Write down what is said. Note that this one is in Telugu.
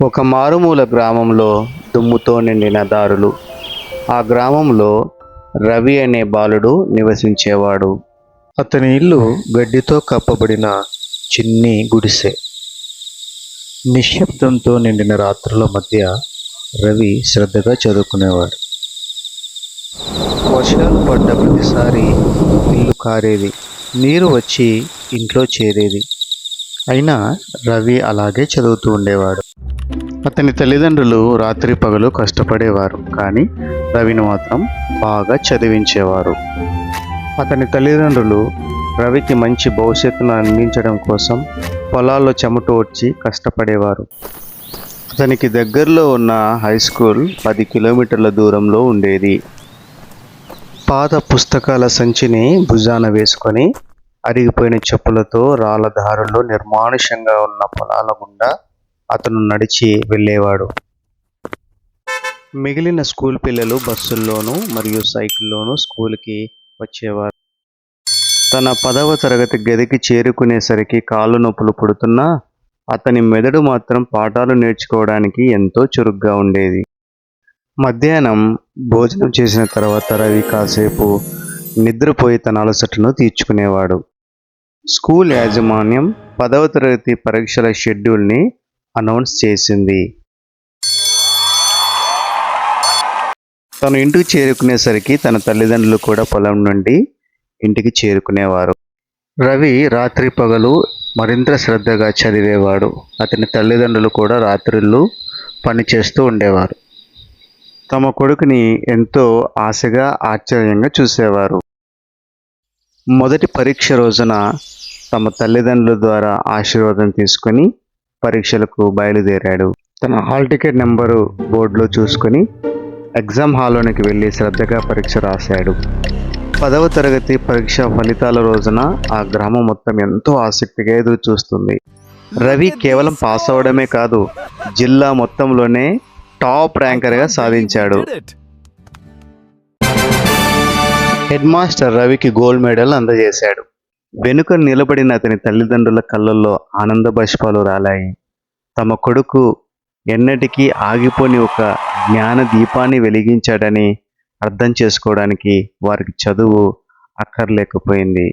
ఒక మారుమూల గ్రామంలో దుమ్ముతో నిండిన దారులు. ఆ గ్రామంలో రవి అనే బాలుడు నివసించేవాడు. అతని ఇల్లు గడ్డితో కప్పబడిన చిన్ని గుడిసె. నిశ్శబ్దంతో నిండిన రాత్రుల మధ్య రవి శ్రద్ధగా చదువుకునేవాడు. వర్షాలు పడ్డ ప్రతిసారి ఇల్లు కారేది, నీరు వచ్చి ఇంట్లో చేరేది. అయినా రవి అలాగే చదువుతూ ఉండేవాడు. అతని తల్లిదండ్రులు రాత్రి పగలు కష్టపడేవారు, కానీ రవిని మాత్రం బాగా చదివించేవారు. అతని తల్లిదండ్రులు రవికి మంచి భవిష్యత్తును అందించడం కోసం పొలాల్లో చెమట వచ్చి కష్టపడేవారు. అతనికి దగ్గరలో ఉన్న హై స్కూల్ 10 కిలోమీటర్ల దూరంలో ఉండేది. పాత పుస్తకాల సంచిని భుజాన వేసుకొని అరిగిపోయిన చెప్పులతో రాళ్ళ దారుల్లో నిర్మానుష్యంగా ఉన్న పొలాల గుండా అతను నడిచి వెళ్ళేవాడు. మిగిలిన స్కూల్ పిల్లలు బస్సుల్లోనూ మరియు సైకిల్లోనూ స్కూల్కి వచ్చేవారు. తన 10వ తరగతి గదికి చేరుకునేసరికి కాళ్ళు నొప్పులు పుడుతున్నా అతని మెదడు మాత్రం పాఠాలు నేర్చుకోవడానికి ఎంతో చురుగ్గా ఉండేది. మధ్యాహ్నం భోజనం చేసిన తర్వాత రవి కాసేపు నిద్రపోయి తన అలసటను తీర్చుకునేవాడు. స్కూల్ యాజమాన్యం 10వ తరగతి పరీక్షల షెడ్యూల్ని అనౌన్స్ చేసింది. తను ఇంటికి చేరుకునేసరికి తన తల్లిదండ్రులు కూడా పొలం నుండి ఇంటికి చేరుకునేవారు. రవి రాత్రి పగలు మరింత శ్రద్ధగా చదివేవాడు. అతని తల్లిదండ్రులు కూడా రాత్రిళ్ళు పనిచేస్తూ ఉండేవారు. తమ కొడుకుని ఎంతో ఆశగా ఆశ్చర్యంగా చూసేవారు. మొదటి పరీక్ష రోజున తమ తల్లిదండ్రుల ద్వారా ఆశీర్వాదం తీసుకుని పరీక్షలకు బయలుదేరాడు. తన హాల్ టికెట్ నెంబరు బోర్డులో చూసుకుని ఎగ్జామ్ హాల్లోనికి వెళ్ళి శ్రద్ధగా పరీక్ష రాశాడు. 10వ తరగతి పరీక్ష ఫలితాల రోజున ఆ గ్రామం మొత్తం ఎంతో ఆసక్తిగా ఎదురు చూస్తుంది. రవి కేవలం పాస్ అవడమే కాదు, జిల్లా మొత్తంలోనే టాప్ ర్యాంకర్గా సాధించాడు. హెడ్ మాస్టర్ రవికి గోల్డ్ మెడల్ అందజేశాడు. వెనుక నిలబడిన అతని తల్లిదండ్రుల కళ్ళల్లో ఆనంద బాష్పాలు రాలాయి. తమ కొడుకు ఎన్నటికీ ఆగిపోని ఒక జ్ఞాన దీపాన్ని వెలిగించాడని అర్థం చేసుకోవడానికి వారికి చదువు అక్కర్లేకపోయింది.